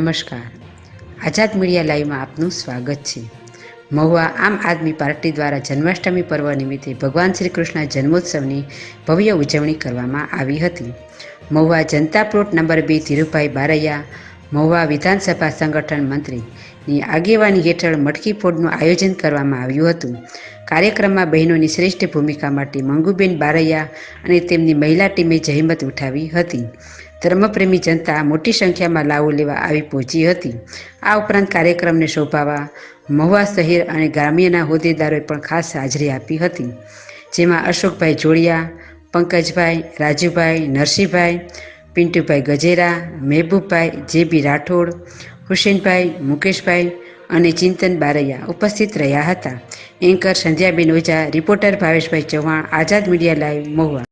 નમસ્કાર. આઝાદ મીડિયા લાઈવમાં આપનું સ્વાગત છે. મહુવા આમ આદમી પાર્ટી દ્વારા જન્માષ્ટમી પર્વ નિમિત્તે ભગવાન શ્રી કૃષ્ણ જન્મોત્સવની ભવ્ય ઉજવણી કરવામાં આવી હતી. મહુવા જનતા પ્લોટ નંબર 2 ધીરુભાઈ બારૈયા, મહુવા વિધાનસભા સંગઠન મંત્રીની આગેવાની હેઠળ મટકી ફોડનું આયોજન કરવામાં આવ્યું હતું. કાર્યક્રમમાં બહેનોની શ્રેષ્ઠ ભૂમિકા માટે મંગુબેન બારૈયા અને તેમની મહિલા ટીમે જહેમત ઉઠાવી હતી. ધર્મપ્રેમી જનતા મોટી સંખ્યામાં લાવો લેવા આવી પહોંચી હતી. આ ઉપરાંત કાર્યક્રમને શોભાવવા મહુવા શહેર અને ગ્રામ્યના હોદ્દેદારોએ પણ ખાસ હાજરી આપી હતી, જેમાં અશોકભાઈ જોડિયા, પંકજભાઈ, રાજુભાઈ, નરસિંહભાઈ, પિન્ટુભાઈ ગજેરા, મહેબૂબભાઈ, જેબી રાઠોડ, હુસેનભાઈ, મુકેશભાઈ અને ચિંતન બારૈયા ઉપસ્થિત રહ્યા હતા. એન્કર સંધ્યાબેન ઓઝા, રિપોર્ટર ભાવેશભાઈ ચૌહાણ, આઝાદ મીડિયા લાઈવ, મહુવા.